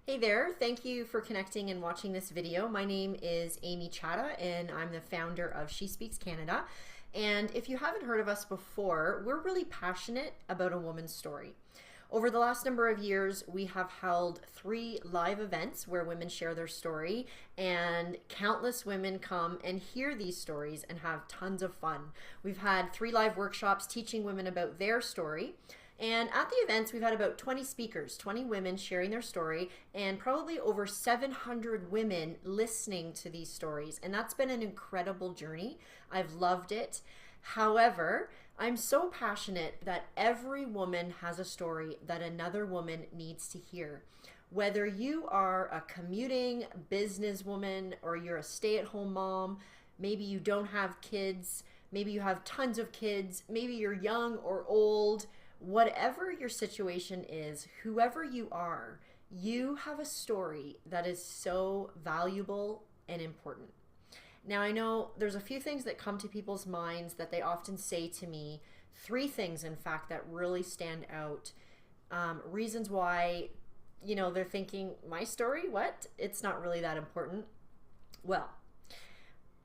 Hey there, thank you for connecting and watching this video. My name is Amy Chatta and I'm the founder of She Speaks Canada. And if you haven't heard of us before, we're really passionate about a woman's story. Over the last number of years, we have held 3 live events where women share their story, and countless women come and hear these stories and have tons of fun. We've had 3 live workshops teaching women about their story. And at the events, we've had about 20 speakers, 20 women sharing their story, and probably over 700 women listening to these stories. And that's been an incredible journey. I've loved it. However, I'm so passionate that every woman has a story that another woman needs to hear. Whether you are a commuting businesswoman or you're a stay-at-home mom, maybe you don't have kids, maybe you have tons of kids, maybe you're young or old, whatever your situation is, whoever you are, you have a story that is so valuable and important. Now, I know there's a few things that come to people's minds that they often say to me, 3 things, in fact, that really stand out. Reasons why, they're thinking, my story? What? It's not really that important. Well,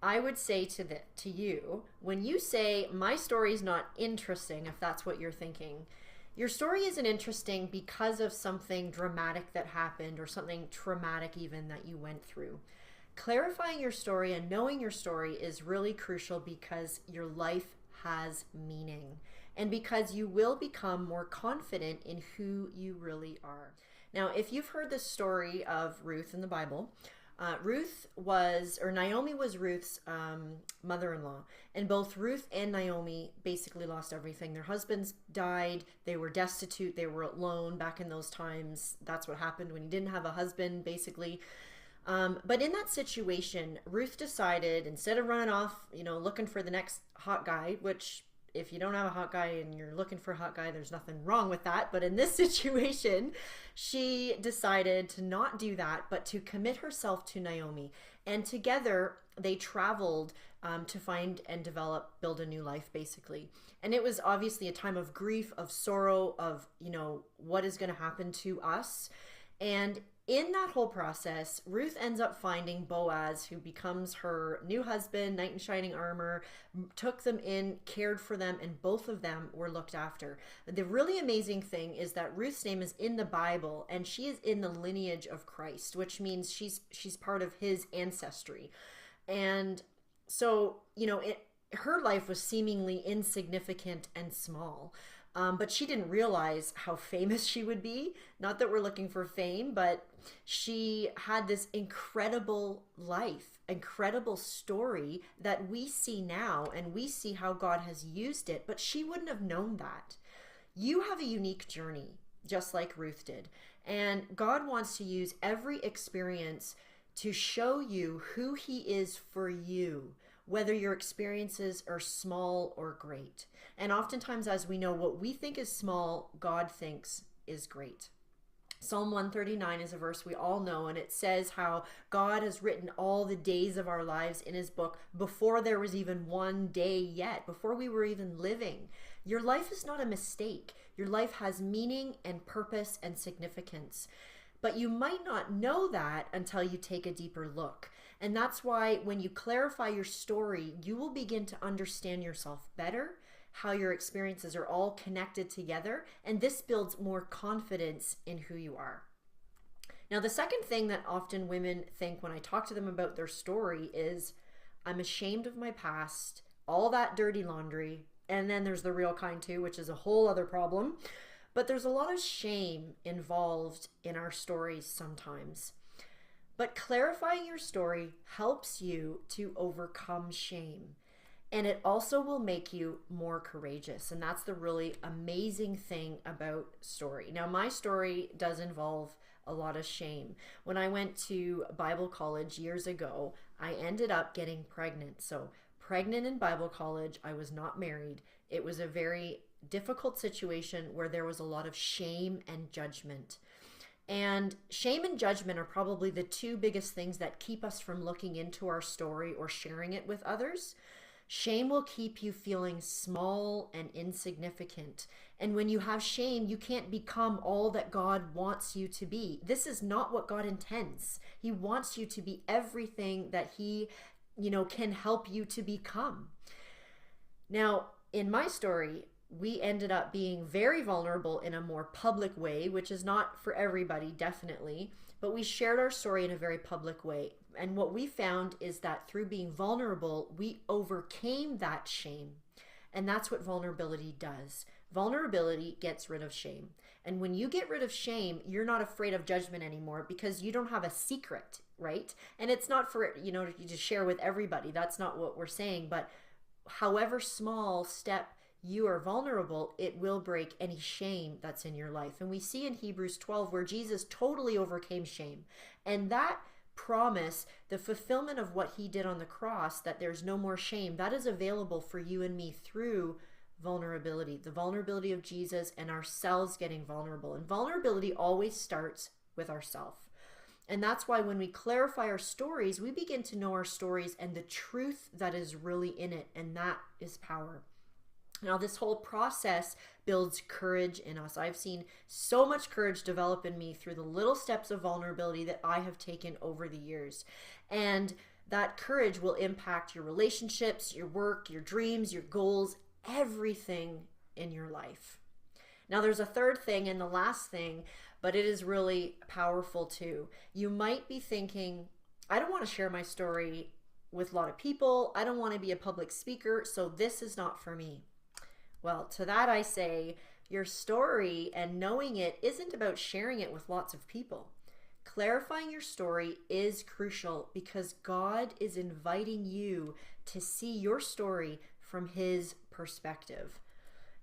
I would say to you, when you say, my story is not interesting, if that's what you're thinking, your story isn't interesting because of something dramatic that happened or something traumatic even that you went through. Clarifying your story and knowing your story is really crucial because your life has meaning and because you will become more confident in who you really are. Now, if you've heard the story of Ruth in the Bible, Naomi was Ruth's mother-in-law, and both Ruth and Naomi basically lost everything. Their husbands died, they were destitute, they were alone back in those times. That's what happened when you didn't have a husband, basically. But in that situation, Ruth decided, instead of running off, looking for the next hot guy, which if you don't have a hot guy and you're looking for a hot guy, there's nothing wrong with that. But in this situation, she decided to not do that, but to commit herself to Naomi. And together they traveled to find and build a new life, basically. And it was obviously a time of grief, of sorrow, of, what is going to happen to us. And in that whole process, Ruth ends up finding Boaz, who becomes her new husband, knight in shining armor, took them in, cared for them, and both of them were looked after. The really amazing thing is that Ruth's name is in the Bible, and she is in the lineage of Christ, which means she's part of his ancestry. And so, her life was seemingly insignificant and small. But she didn't realize how famous she would be. Not that we're looking for fame, but she had this incredible life, incredible story that we see now, and we see how God has used it, but she wouldn't have known that. You have a unique journey, just like Ruth did. And God wants to use every experience to show you who He is for you, whether your experiences are small or great. And oftentimes, as we know, what we think is small, God thinks is great. Psalm 139 is a verse we all know, and it says how God has written all the days of our lives in His book before there was even one day yet, before we were even living. Your life is not a mistake. Your life has meaning and purpose and significance. But you might not know that until you take a deeper look. And that's why when you clarify your story, you will begin to understand yourself better, how your experiences are all connected together, and this builds more confidence in who you are. Now, the second thing that often women think when I talk to them about their story is, I'm ashamed of my past, all that dirty laundry, and then there's the real kind too, which is a whole other problem. But there's a lot of shame involved in our stories sometimes. But clarifying your story helps you to overcome shame. And it also will make you more courageous. And that's the really amazing thing about story. Now, my story does involve a lot of shame. When I went to Bible college years ago, I ended up getting pregnant. So pregnant in Bible college, I was not married. It was a very difficult situation where there was a lot of shame and judgment. And shame and judgment are probably the 2 biggest things that keep us from looking into our story or sharing it with others. Shame will keep you feeling small and insignificant. And when you have shame, you can't become all that God wants you to be. This is not what God intends. He wants you to be everything that He, can help you to become. Now, in my story, we ended up being very vulnerable in a more public way, which is not for everybody, definitely, but we shared our story in a very public way. And what we found is that through being vulnerable, we overcame that shame. And that's what vulnerability does. Vulnerability gets rid of shame. And when you get rid of shame, you're not afraid of judgment anymore because you don't have a secret, right? And it's not for, you to share with everybody. That's not what we're saying. But however small step you are vulnerable, it will break any shame that's in your life. And we see in Hebrews 12 where Jesus totally overcame shame. And that promise, the fulfillment of what He did on the cross, that there's no more shame, that is available for you and me through vulnerability, the vulnerability of Jesus and ourselves getting vulnerable. And vulnerability always starts with ourselves. And that's why when we clarify our stories, we begin to know our stories and the truth that is really in it. And that is power. Now, this whole process builds courage in us. I've seen so much courage develop in me through the little steps of vulnerability that I have taken over the years. And that courage will impact your relationships, your work, your dreams, your goals, everything in your life. Now, there's a third thing and the last thing, but it is really powerful too. You might be thinking, I don't want to share my story with a lot of people. I don't want to be a public speaker, so this is not for me. Well, to that I say, your story and knowing it isn't about sharing it with lots of people. Clarifying your story is crucial because God is inviting you to see your story from His perspective.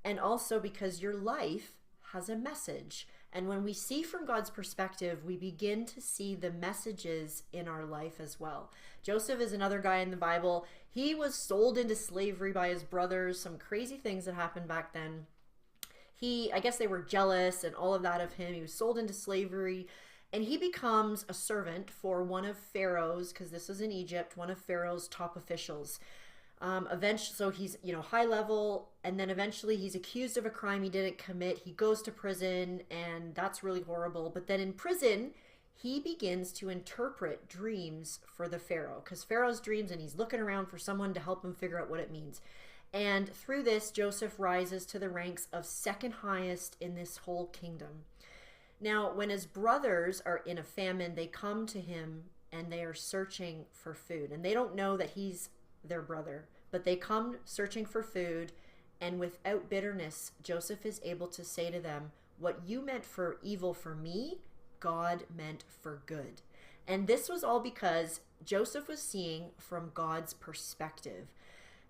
And also because your life has a message. And when we see from God's perspective, we begin to see the messages in our life as well. Joseph is another guy in the Bible. He was sold into slavery by his brothers, some crazy things that happened back then. I guess they were jealous and all of that of him. He was sold into slavery and he becomes a servant for one of Pharaoh's, because this is in Egypt, one of Pharaoh's top officials. Eventually, so he's, high level, and then eventually he's accused of a crime he didn't commit. He goes to prison, and that's really horrible. But then in prison, he begins to interpret dreams for the Pharaoh, because Pharaoh's dreams, and he's looking around for someone to help him figure out what it means. And through this, Joseph rises to the ranks of second highest in this whole kingdom. Now, when his brothers are in a famine, they come to him and they are searching for food. And they don't know that he's their brother, but they come searching for food, and without bitterness, Joseph is able to say to them, what you meant for evil for me, God meant for good. And this was all because Joseph was seeing from God's perspective.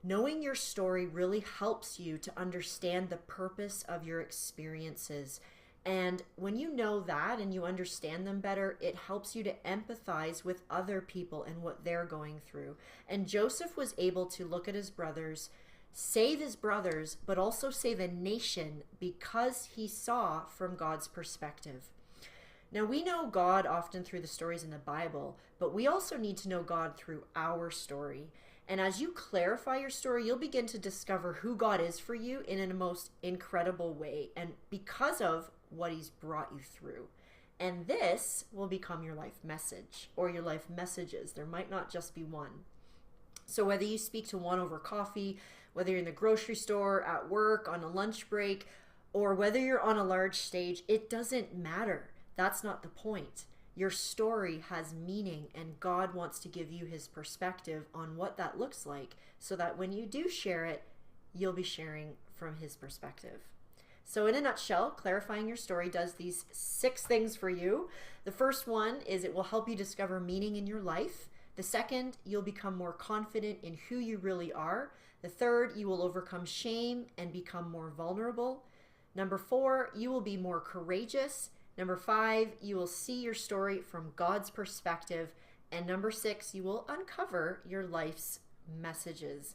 Knowing your story really helps you to understand the purpose of your experiences. And when you know that and you understand them better, it helps you to empathize with other people and what they're going through. And Joseph was able to look at his brothers, save his brothers, but also save a nation because he saw from God's perspective. Now, we know God often through the stories in the Bible, but we also need to know God through our story. And as you clarify your story, you'll begin to discover who God is for you in a most incredible way. And because of what He's brought you through. And this will become your life message or your life messages. There might not just be one. So whether you speak to one over coffee, whether you're in the grocery store, at work, on a lunch break, or whether you're on a large stage, it doesn't matter. That's not the point. Your story has meaning, and God wants to give you His perspective on what that looks like so that when you do share it, you'll be sharing from His perspective. So in a nutshell, clarifying your story does these 6 things for you. The first one is it will help you discover meaning in your life. The second, you'll become more confident in who you really are. The third, you will overcome shame and become more vulnerable. Number 4, you will be more courageous. Number 5, you will see your story from God's perspective. And number 6, you will uncover your life's messages.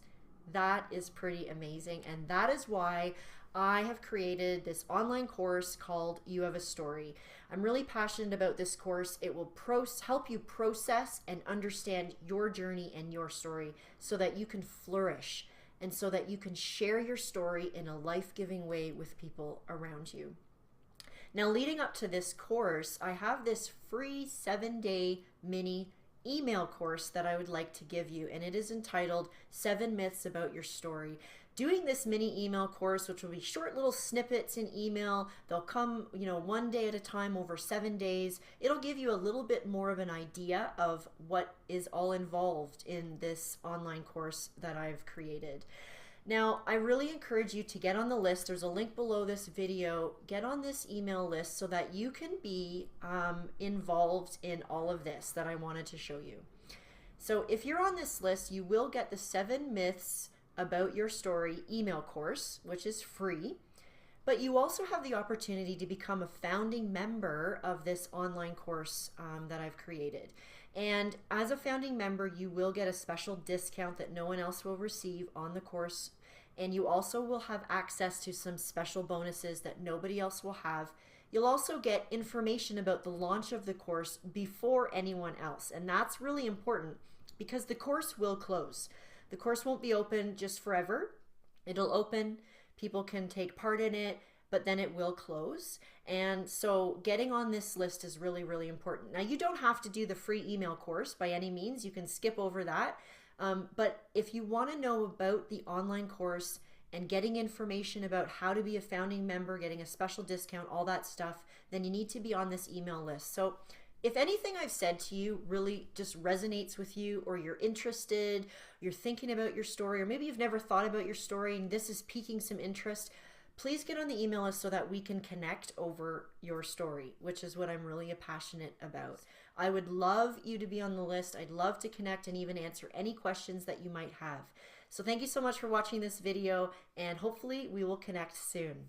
That is pretty amazing. And that is why I have created this online course called You Have a Story. I'm really passionate about this course. It will help you process and understand your journey and your story so that you can flourish and so that you can share your story in a life-giving way with people around you. Now, leading up to this course, I have this free 7-day mini email course that I would like to give you, and it is entitled 7 Myths About Your Story. Doing this mini email course, which will be short little snippets in email, they'll come, one day at a time over 7 days. It'll give you a little bit more of an idea of what is all involved in this online course that I've created. Now, I really encourage you to get on the list. There's a link below this video. Get on this email list so that you can be involved in all of this that I wanted to show you. So if you're on this list, you will get the 7 Myths About Your Story email course, which is free. But you also have the opportunity to become a founding member of this online course that I've created. And as a founding member, you will get a special discount that no one else will receive on the course. And you also will have access to some special bonuses that nobody else will have. You'll also get information about the launch of the course before anyone else. And that's really important because the course will close. The course won't be open just forever. It'll open, people can take part in it, but then it will close. And so getting on this list is really, really important. Now, you don't have to do the free email course by any means. You can skip over that. But if you want to know about the online course and getting information about how to be a founding member, getting a special discount, all that stuff, then you need to be on this email list. So if anything I've said to you really just resonates with you, or you're interested, you're thinking about your story, or maybe you've never thought about your story and this is piquing some interest, please get on the email list so that we can connect over your story, which is what I'm really passionate about. I would love you to be on the list. I'd love to connect and even answer any questions that you might have. So thank you so much for watching this video, and hopefully we will connect soon.